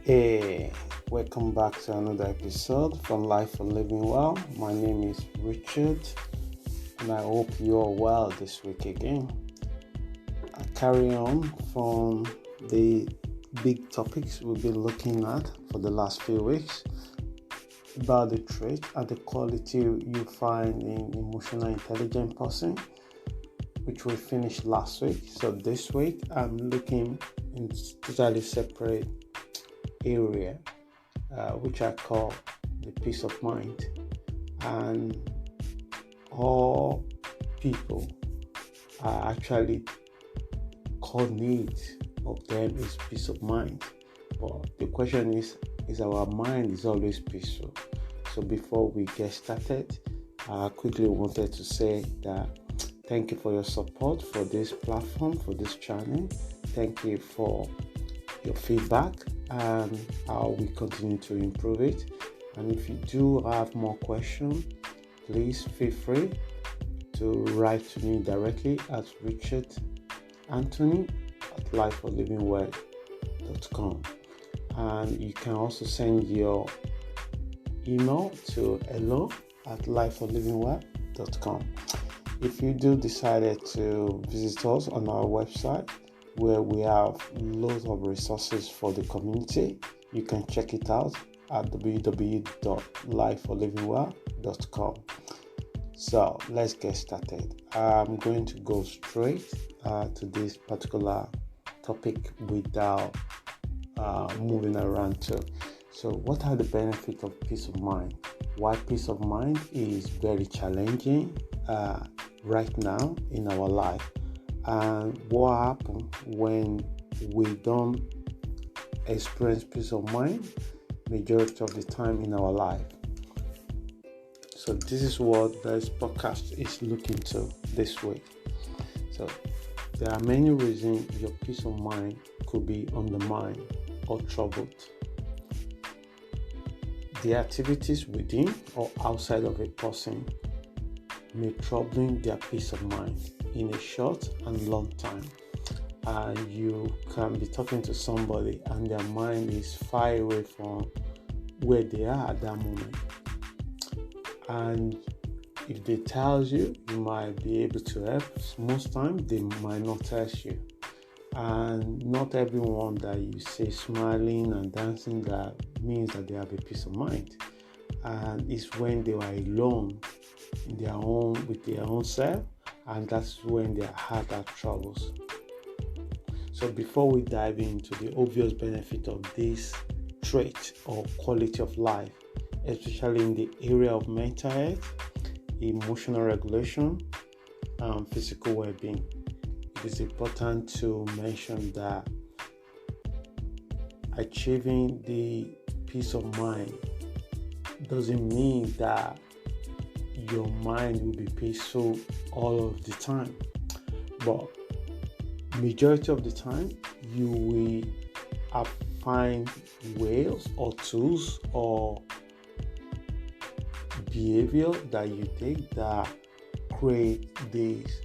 Hey, welcome back to another episode from Life for Living Well. My name is Richard, and I hope you are well this week again. I carry on from the big topics we've been looking at for the last few weeks about the trait and the quality you find in emotional intelligent person, which we finished last week. So this week I'm looking in totally separate area, which I call the peace of mind. And all people are actually core needs of them is peace of mind. But the question is our mind is always peaceful? So before we get started, I quickly wanted to say that thank you for your support for this platform, for this channel. Thank you for your feedback and how we continue to improve it. And if you do have more questions, please feel free to write to me directly at richardanthony@lifeforlivingwell.com. And you can also send your email to hello@lifeforlivingwell.com. If you do decided to visit us on our website, where we have loads of resources for the community, you can check it out at www.lifeforlivingwell.com. So let's get started. I'm going to go straight to this particular topic without moving around too. So what are the benefits of peace of mind? Why peace of mind is very challenging right now in our life? And what happens when we don't experience peace of mind majority of the time in our life? So this is what this podcast is looking to this week. So there are many reasons your peace of mind could be undermined or troubled. The activities within or outside of a person may trouble their peace of mind in a short and long time. And you can be talking to somebody and their mind is far away from where they are at that moment. And if they tell you, you might be able to help. Most times they might not tell you. And not everyone that you see smiling and dancing that means that they have a peace of mind. And it's when they are alone with their own self, and that's when their heart has troubles. So before we dive into the obvious benefit of this trait or quality of life, especially in the area of mental health, emotional regulation, and physical well-being, it is important to mention that achieving the peace of mind doesn't mean that your mind will be peaceful all of the time, but majority of the time you will find ways or tools or behavior that you take that create this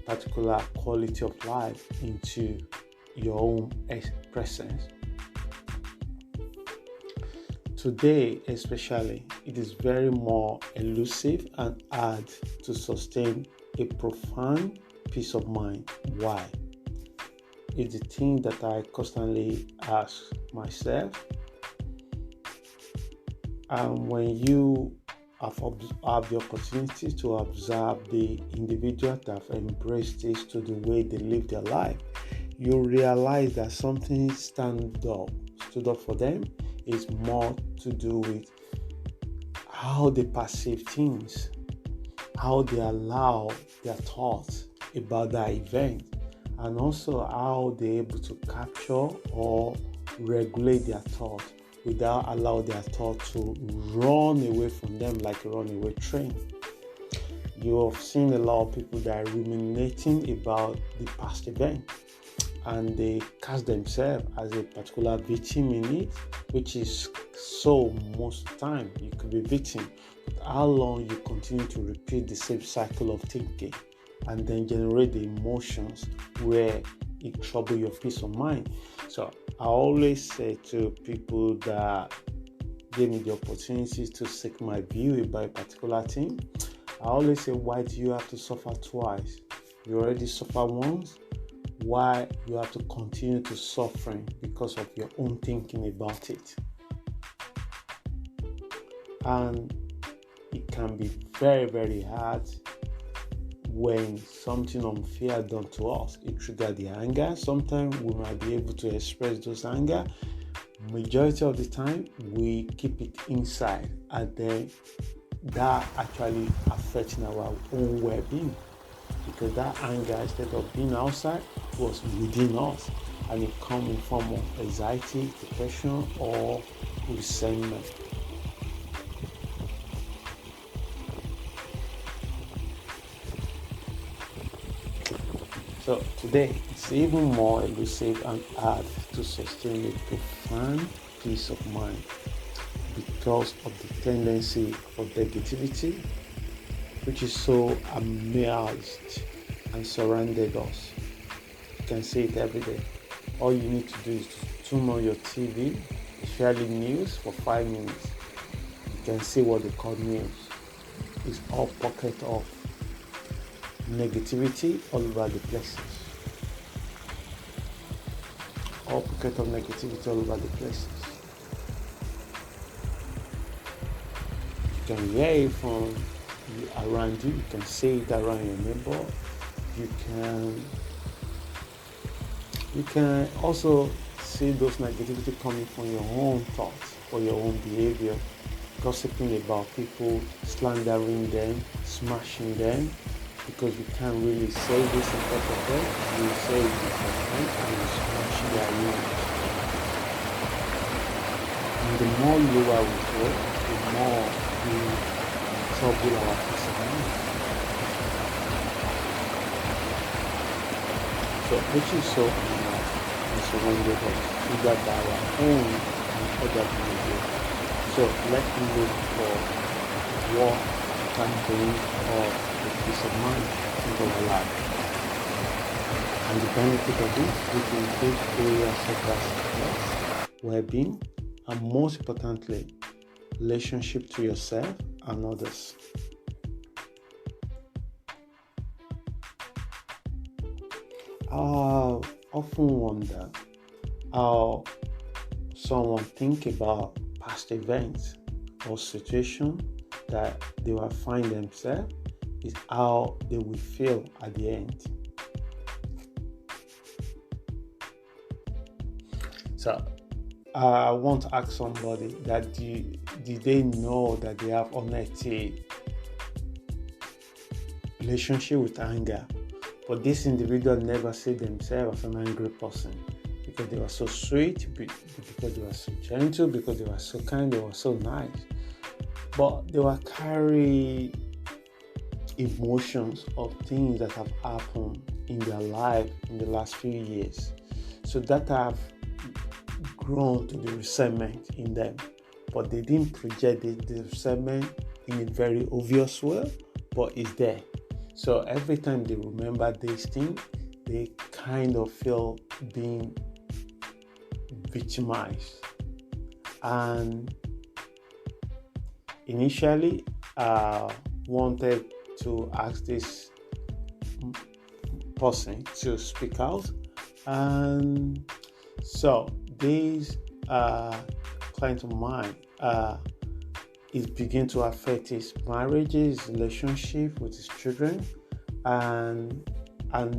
particular quality of life into your own presence. Today especially, it is very more elusive and hard to sustain a profound peace of mind. Why? It's the thing that I constantly ask myself. And when you have the opportunity to observe the individual that have embraced this to the way they live their life, you realize that something stood up for them is more to do with how they perceive things, how they allow their thoughts about that event, and also how they're able to capture or regulate their thoughts without allowing their thoughts to run away from them like a runaway train. You have seen a lot of people that are ruminating about the past event, and they cast themselves as a particular victim in it, which is so most of the time you could be victim. But how long you continue to repeat the same cycle of thinking and then generate the emotions where it trouble your peace of mind. So I always say to people that give me the opportunity to seek my view about a particular thing, I always say, why do you have to suffer twice? You already suffer once. Why you have to continue to suffering because of your own thinking about it? And it can be very, very hard when something unfair done to us. It triggers the anger. Sometimes we might be able to express those anger. Majority of the time, we keep it inside, and then that actually affecting our own well-being, because that anger, instead of being outside, was within us, and it comes in form of anxiety, depression, or resentment. So today, it's even more elusive and hard to sustain a profound peace of mind because of the tendency for negativity, which is so immersed and surrounded us. You can see it every day. All you need to do is to tune on your TV, especially news, for 5 minutes. You can see what they call news. It's all pocket of negativity all over the places. All pocket of negativity all over the places. You can hear it from around you. You can see it around your neighbor. You can also see those negativity coming from your own thoughts or your own behavior, gossiping about people, slandering them, smashing them, because you can't really say this in front of them. You say it in front of them and you smash their image. And the more lower we go, the more we trouble our peace of mind. So which is so and surrounded us, either by our own and other behavior. So let me look for what can bring us the peace of mind into our life. And the benefit of it, we can take areas such as health, well-being, and most importantly, relationship to yourself and others. I often wonder how someone think about past events or situations that they will find themselves, is how they will feel at the end. So I want to ask somebody that did they know that they have unhealthy relationship with anger? But this individual never see themselves as an angry person, because they were so sweet, because they were so gentle, because they were so kind, they were so nice. But they were carrying emotions of things that have happened in their life in the last few years. So that have grown to the resentment in them. But they didn't project the resentment in a very obvious way, but it's there. So every time they remember this thing, they kind of feel being victimized. And initially, I wanted to ask this person to speak out. And so this client of mine is beginning to affect his marriages, his relationship with his children, and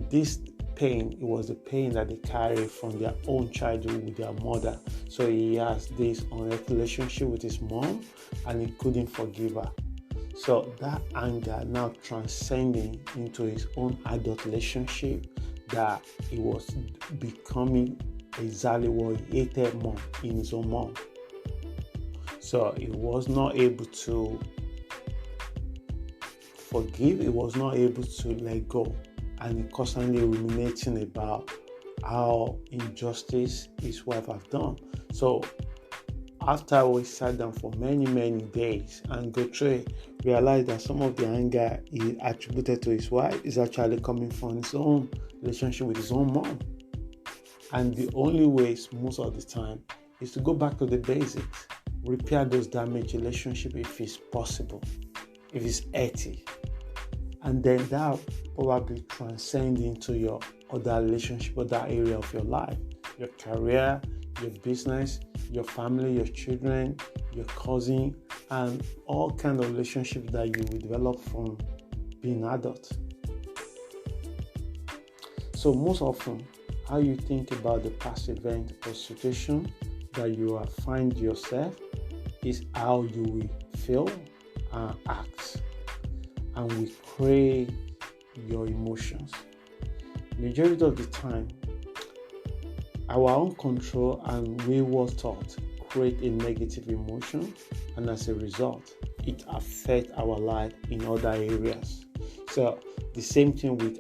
this pain, it was the pain that they carry from their own childhood with their mother. So he has this unhealthy relationship with his mom, and he couldn't forgive her. So that anger now transcending into his own adult relationship, that he was becoming exactly what he hated more in his own mom. So he was not able to forgive, he was not able to let go, and he constantly ruminating about how injustice his wife has done. So after we sat down for many days and go through it, realized that some of the anger he attributed to his wife is actually coming from his own relationship with his own mom. And the only ways most of the time is to go back to the basics, repair those damaged relationships if it's possible, if it's healthy. And then that probably transcend into your other relationship, other area of your life, your career, your business, your family, your children, your cousin, and all kind of relationships that you will develop from being adult. So most often, how you think about the past event or situation that you have find yourself is how you will feel and act, and we create your emotions. Majority of the time, our own control and wayward thought create a negative emotion, and as a result, it affects our life in other areas. So the same thing with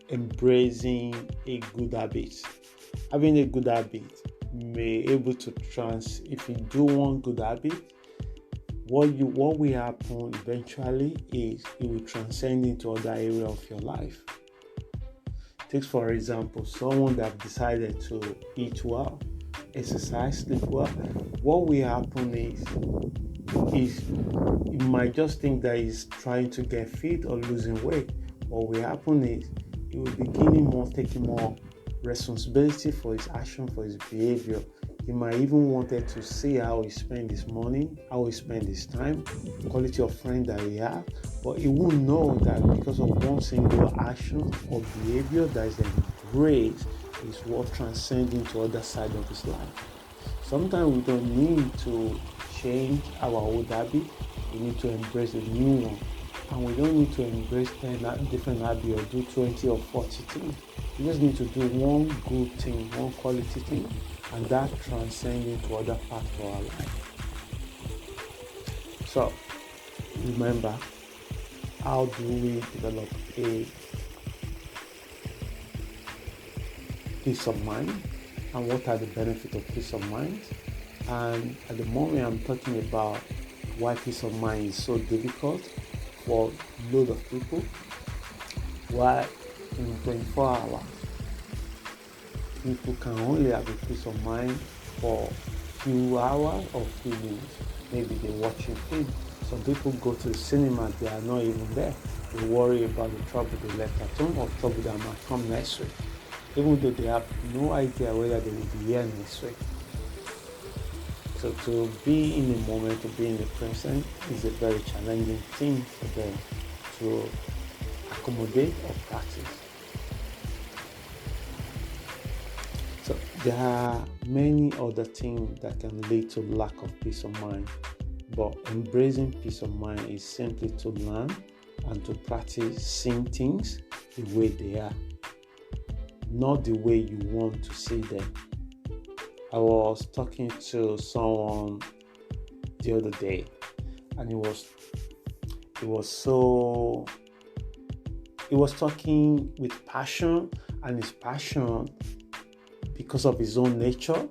embracing a good habit. Having a good habit may able to if you do one good habit, what will happen eventually is it will transcend into other area of your life. Take for example, someone that decided to eat well, exercise, sleep well. What will happen is you might just think that he's trying to get fit or losing weight. What will happen is he will begin taking more responsibility for his action, for his behavior. He might even wanted to see how he spend his money, how he spend his time, quality of friend that he have, but he won't know that because of one single action or behavior that is embraced is what transcends into other side of his life. Sometimes we don't need to change our old habit, we need to embrace a new one. And we don't need to embrace 10 different habits or do 20 or 40 things. We just need to do one good thing, one quality thing, and that transcends into other parts of our life. So, remember, how do we develop a peace of mind, and what are the benefits of peace of mind? And at the moment, I'm talking about why peace of mind is so difficult for a lot of people. Why in 24 hours people can only have a peace of mind for few hours or few minutes. Maybe they're watching film. Some people go to the cinema, they are not even there. They worry about the trouble they left at home or trouble that might come next week, even though they have no idea whether they will be here next week. So to be in the moment, to be in the present is a very challenging thing for them to accommodate or practice. So there are many other things that can lead to lack of peace of mind, but embracing peace of mind is simply to learn and to practice seeing things the way they are, not the way you want to see them. I was talking to someone the other day, and he was talking with passion, and his passion, because of his own nature,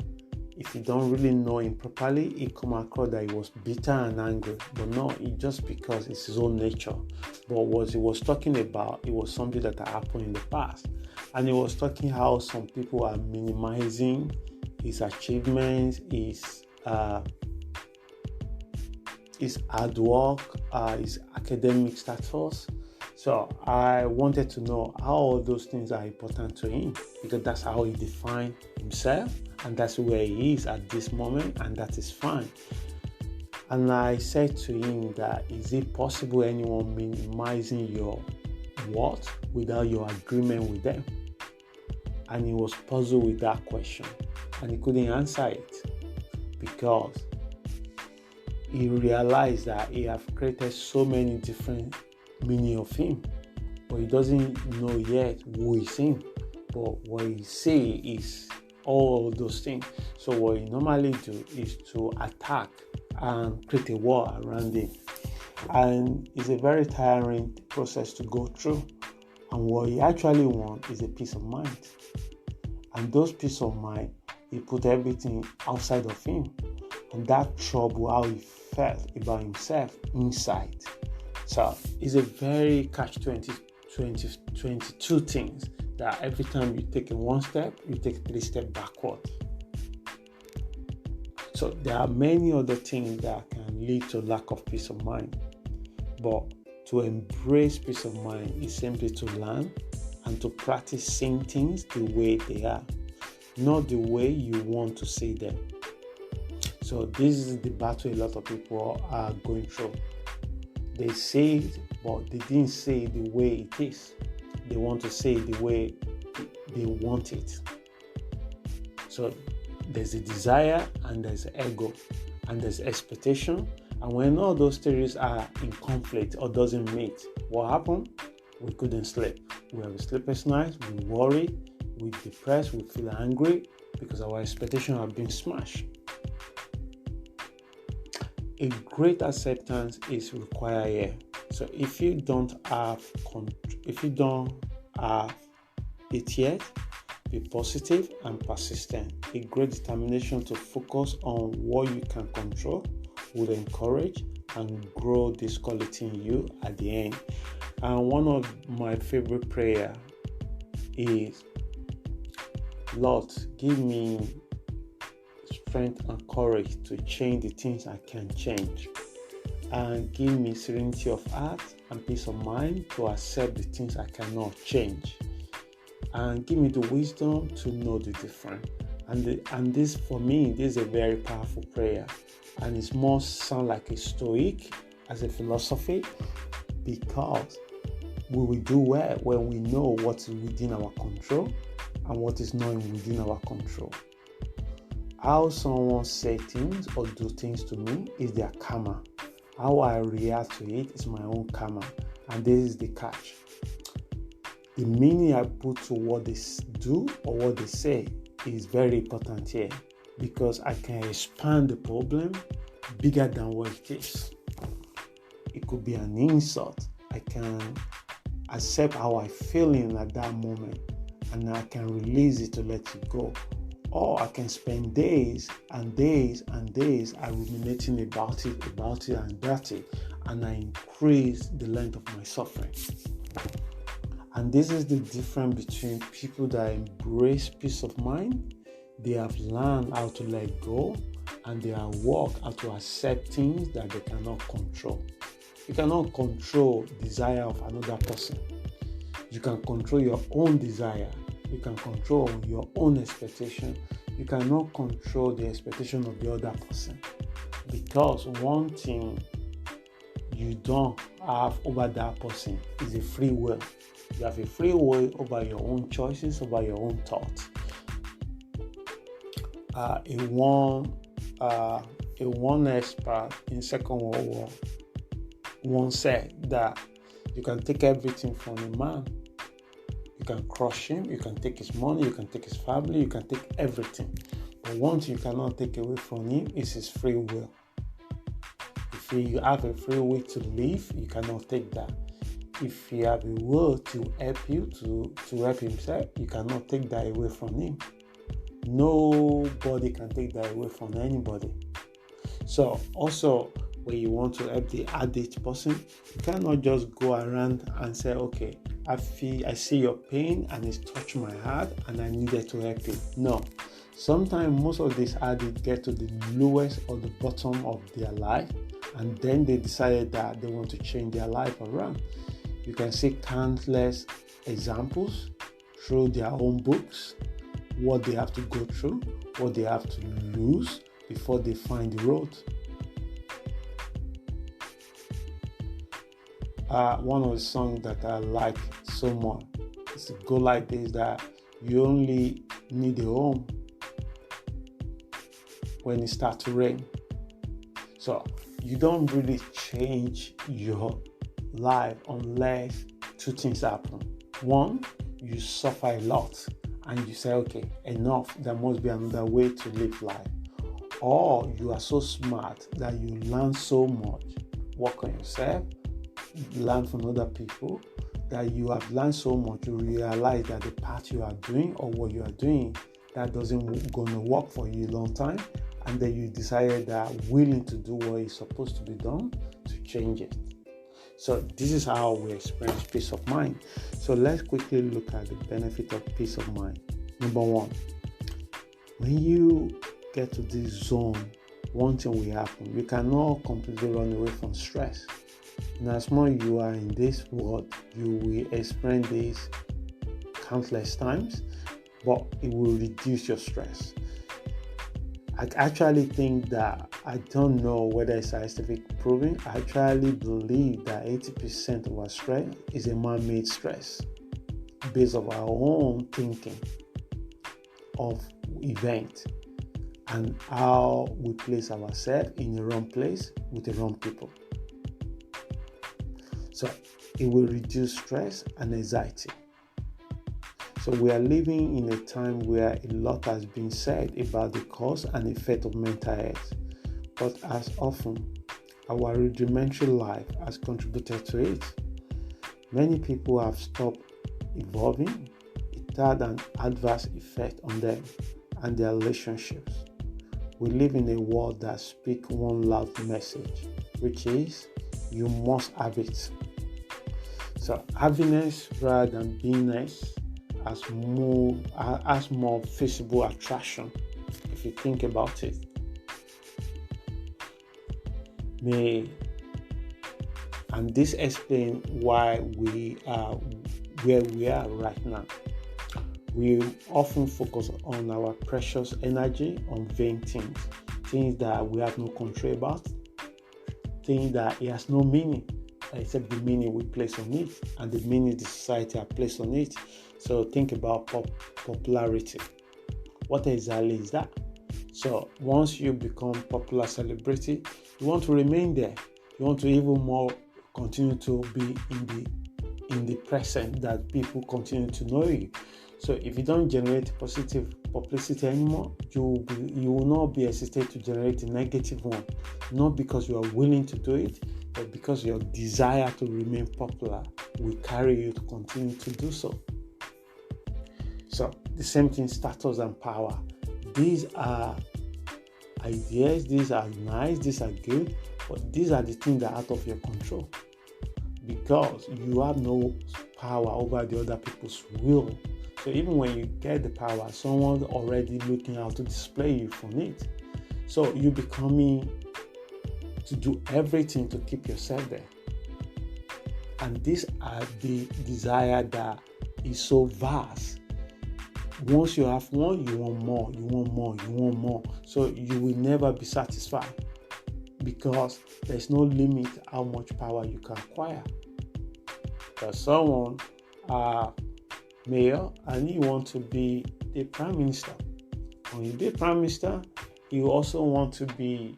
if you don't really know him properly, it come across that he was bitter and angry. But no, it just because it's his own nature. But what he was talking about, it was something that happened in the past, and he was talking how some people are minimizing his achievements, his hard work, his academic status. So I wanted to know how all those things are important to him, because that's how he defined himself, and that's where he is at this moment, and that is fine. And I said to him that, is it possible anyone minimizing your worth without your agreement with them? And he was puzzled with that question, and he couldn't answer it, because he realized that he have created so many different meaning of him, but he doesn't know yet who is him. But what he say is all those things. So what he normally do is to attack and create a war around him, and it's a very tiring process to go through. And what he actually wants is a peace of mind, and those peace of mind, he put everything outside of him, and that trouble how he felt about himself inside. So it's a very catch-22 things that every time you take one step, you take 3 steps backward. So there are many other things that can lead to lack of peace of mind. But to embrace peace of mind is simply to learn and to practice seeing things the way they are, not the way you want to see them. So this is the battle a lot of people are going through. They say it, but they didn't say it the way it is. They want to say it the way they want it. So there's a desire and there's ego and there's expectation. And when all those theories are in conflict or doesn't meet, what happened? We couldn't sleep. We have a sleepless night, we worry, we depressed, we feel angry because our expectations have been smashed. A great acceptance is required here. So if you don't have it yet, be positive and persistent. A great determination to focus on what you can control would encourage and grow this quality in you at the end. And one of my favorite prayer is, Lord, give me strength and courage to change the things I can change, and give me serenity of heart and peace of mind to accept the things I cannot change, and give me the wisdom to know the difference. And this, for me, this is a very powerful prayer, and it's more sound like a stoic as a philosophy, because we will do well when we know what is within our control and what is not within our control. How someone say things or do things to me is their karma. How I react to it is my own karma. And this is the catch. The meaning I put to what they do or what they say is very important here, because I can expand the problem bigger than what it is. It could be an insult. I can accept how I feel at that moment, and I can release it to let it go. Or I can spend days and days and days ruminating about it, and I increase the length of my suffering. And this is the difference between people that embrace peace of mind. They have learned how to let go, and they have worked how to accept things that they cannot control. You cannot control the desire of another person. You can control your own desire. You can control your own expectation. You cannot control the expectation of the other person. Because one thing you don't have over that person is a free will. You have a free will over your own choices, over your own thoughts. A one expert in Second World War once said that you can take everything from a man. You can crush him, you can take his money, you can take his family, you can take everything. But one thing you cannot take away from him is his free will. If you have a free will to live, you cannot take that. If you have a will to help you, to help himself, you cannot take that away from him. Nobody can take that away from anybody. So also, when you want to help the addict person, you cannot just go around and say, okay, I see your pain and it's touched my heart and I needed to help you. No. Sometimes most of these addicts get to the lowest or the bottom of their life, and then they decided that they want to change their life around. You can see countless examples through their own books, what they have to go through, what they have to lose before they find the road. One of the songs that I like so much is go like this, that you only need a home when it starts to rain. So you don't really change your life unless two things happen. One, you suffer a lot and you say, okay, enough, there must be another way to live life. Or you are so smart that you learn so much, work on yourself, learn from other people, that you have learned so much, you realize that the path you are doing or what you are doing, that doesn't gonna work for you a long time, and then you decided that willing to do what is supposed to be done to change it. So this is how we experience peace of mind. So let's quickly look at the benefit of peace of mind. Number one, when you get to this zone, one thing will happen. You cannot completely run away from stress. And as more you are in this world, you will experience this countless times, but it will reduce your stress. I actually think that, I don't know whether it's scientific proven, I actually believe that 80% of our stress is a man-made stress based on our own thinking of events and how we place ourselves in the wrong place with the wrong people. So it will reduce stress and anxiety. So we are living in a time where a lot has been said about the cause and effect of mental health, but as often, our rudimentary life has contributed to it. Many people have stopped evolving. It had an adverse effect on them and their relationships. We live in a world that speaks one loud message, which is, you must have it. So happiness rather than beingness has more visible attraction if you think about it. And this explains why we are where we are right now. We often focus on our precious energy on vain things that we have no control about, things that it has no meaning except the meaning we place on it and the meaning the society has placed on it. So think about popularity. What exactly is that? So once you become popular celebrity, you want to remain there. You want to even more continue to be in the present, that people continue to know you. So if you don't generate positive publicity anymore, you will not be hesitant to generate a negative one, not because you are willing to do it, but because your desire to remain popular will carry you to continue to do so. So the same thing, status and power. These are ideas, these are nice, these are good, but these are the things that are out of your control, because you have no power over the other people's will. So even when you get the power, someone's already looking out to display you from it. So you're becoming to do everything to keep yourself there. And these are the desire that is so vast. Once you have one, you want more, you want more, you want more. So you will never be satisfied, because there's no limit how much power you can acquire. There's someone mayor and you want to be the prime minister. When you be prime minister, you also want to be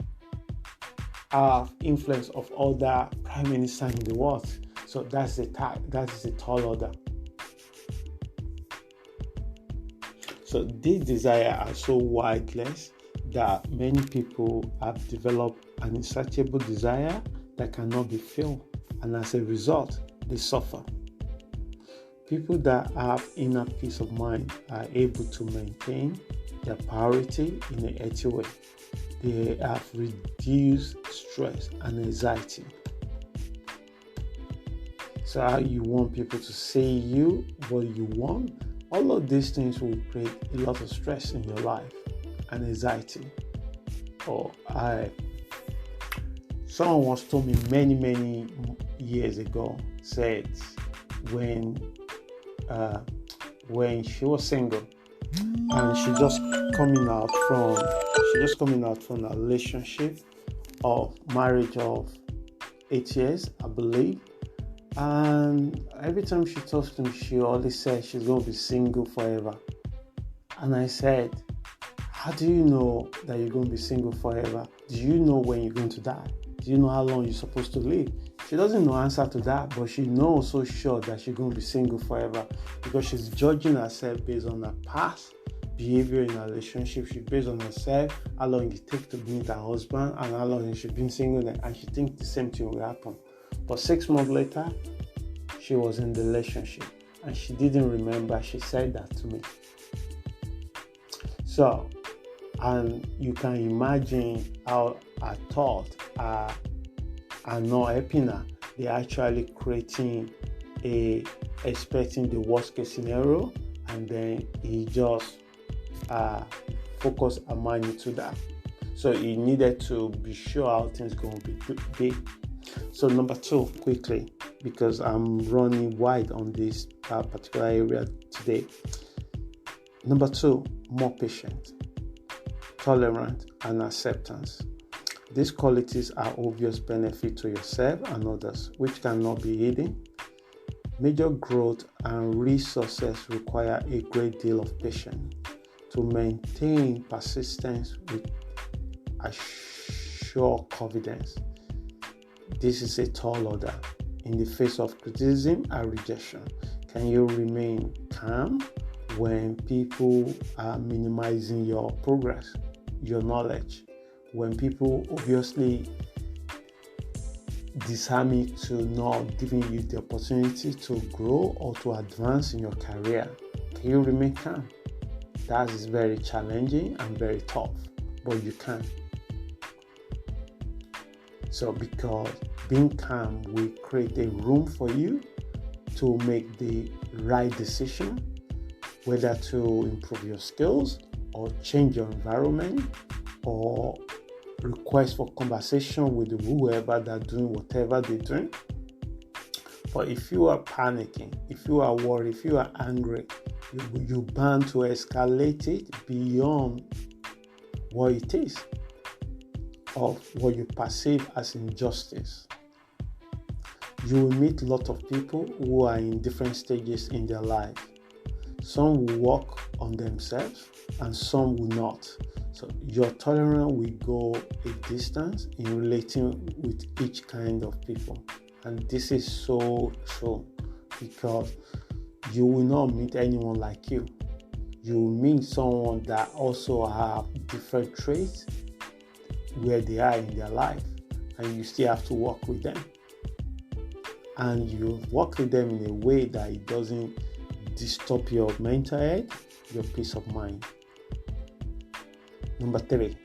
influence of other prime ministers in the world. So that's the tall order. So these desires are so wideless that many people have developed an insatiable desire that cannot be filled, and as a result, they suffer. People that have inner peace of mind are able to maintain their priority in a healthy way. They have reduced stress and anxiety. So how you want people to say you, what you want, all of these things will create a lot of stress in your life and anxiety. Someone once told me many years ago, said when she was single and she just coming out from a relationship of marriage of 8 years, I believe. And every time she talks to me, she always says she's going to be single forever. And I said, how do you know that you're going to be single forever? Do you know when you're going to die? Do you know how long you're supposed to live? She doesn't know answer to that, but she knows so sure that she's going to be single forever, because she's judging herself based on her past behavior in a relationship. She's based on herself, how long it takes to meet her husband and how long she's been single, and she thinks the same thing will happen. But 6 months later, she was in the relationship and she didn't remember she said that to me. So, and you can imagine how her thoughts are not helping her. they're actually expecting the worst case scenario, and then he just focus our mind into that. So he needed to be sure how things going to be. So number 2, quickly, because I'm running wide on this particular area today. Number 2, more patient, tolerant, and acceptance. These qualities are obvious benefit to yourself and others, which cannot be hidden. Major growth and real success require a great deal of patience to maintain persistence with assured confidence. This is a tall order in the face of criticism and rejection. Can you remain calm when people are minimizing your progress, your knowledge, when people obviously disarm you to not giving you the opportunity to grow or to advance in your career? Can you remain calm? That is very challenging and very tough, but you can. So because being calm will create a room for you to make the right decision, whether to improve your skills or change your environment or request for conversation with whoever they're doing whatever they're doing. But if you are panicking, if you are worried, if you are angry, you bound to escalate it beyond what it is, of what you perceive as injustice. You will meet a lot of people who are in different stages in their life. Some will work on themselves and some will not. So your tolerance will go a distance in relating with each kind of people. And this is so true, because you will not meet anyone like you. You will meet someone that also have different traits where they are in their life, and you still have to work with them. And you work with them in a way that it doesn't disturb your mental health, your peace of mind. Number 3,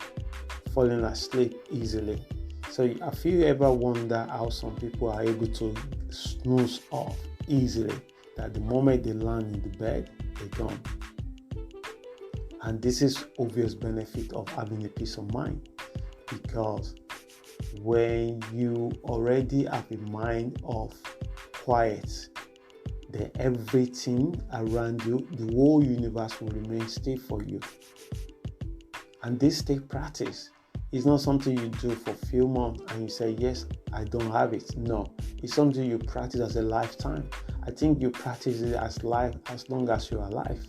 falling asleep easily. So have you ever wondered how some people are able to snooze off easily, that the moment they land in the bed, they're gone? And this is obvious benefit of having a peace of mind, because when you already have a mind of quiet, then everything around you, the whole universe will remain still for you. And this take practice. It's not something you do for a few months and you say, yes, I don't have it. No, it's something you practice as a lifetime. I think you practice it as long as you're alive,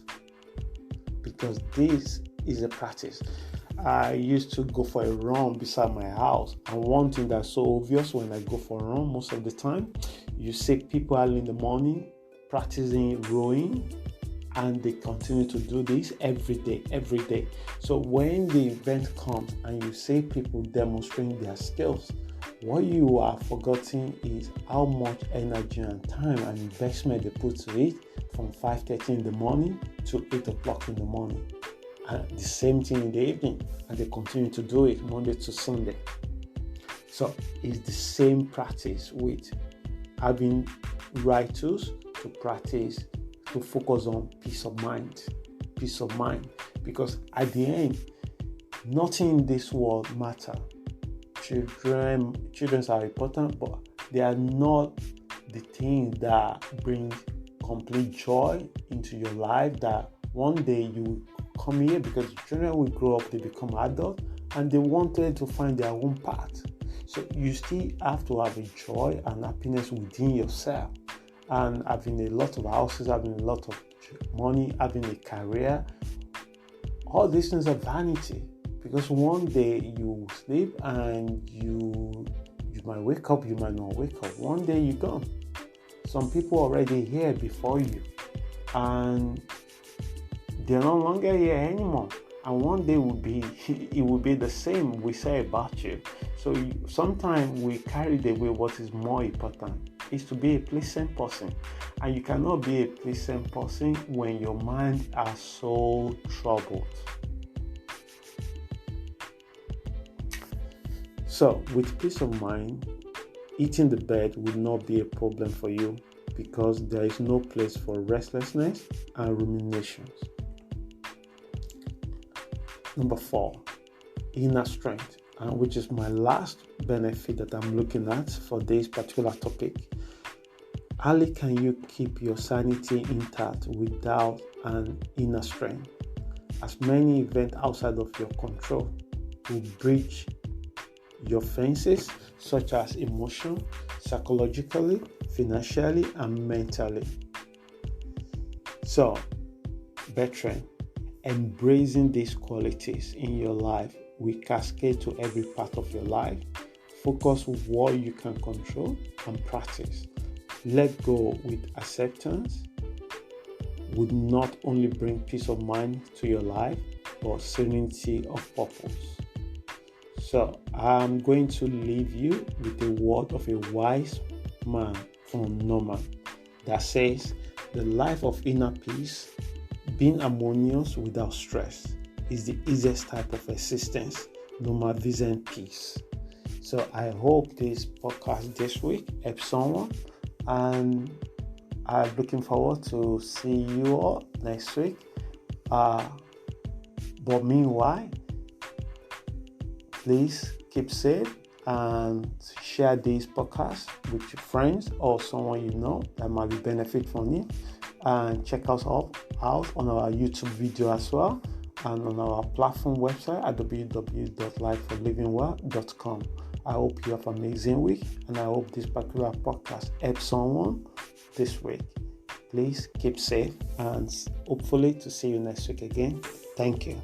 because this is a practice. I used to go for a run beside my house, and one thing that's so obvious when I go for a run most of the time, you see people early in the morning practicing rowing, and they continue to do this every day. So when the event comes and you see people demonstrating their skills, what you are forgetting is how much energy and time and investment they put to it from 5:30 in the morning to 8 o'clock in the morning. And the same thing in the evening, and they continue to do it Monday to Sunday. So it's the same practice with having right tools to practice, to focus on peace of mind, because at the end, nothing in this world matters. Children are important, but they are not the thing that brings complete joy into your life, that one day you come here, because children will grow up, they become adults, and they wanted to find their own path. So you still have to have a joy and happiness within yourself. And having a lot of houses, having a lot of money, having a career, all these things are vanity. Because one day you sleep and you might wake up, you might not wake up. One day you're gone. Some people already here before you, and they're no longer here anymore. And one day it will be the same we say about you. So sometimes we carry away what is more important, is to be a pleasant person. And you cannot be a pleasant person when your mind are so troubled. So with peace of mind, eating the bed will not be a problem for you because there is no place for restlessness and ruminations. Number 4, inner strength, and which is my last benefit that I'm looking at for this particular topic. How can you keep your sanity intact without an inner strength? As many events outside of your control will breach your fences, such as emotion, psychologically, financially, and mentally. So, veteran, embracing these qualities in your life will cascade to every part of your life. Focus on what you can control and practice. Let go with acceptance would not only bring peace of mind to your life, but serenity of purpose. So I'm going to leave you with the word of a wise man from Norman that says, the life of inner peace, being harmonious without stress, is the easiest type of existence, nomadism peace. So I hope this podcast this week helps someone, and I'm looking forward to see you all next week. But meanwhile, please keep safe and share this podcast with your friends or someone you know that might be benefit from it. And check us out on our YouTube video as well, and on our platform website at www.lifeforlivingwell.com. I hope you have an amazing week, and I hope this particular podcast helps someone this week. Please keep safe, and hopefully to see you next week again. Thank you.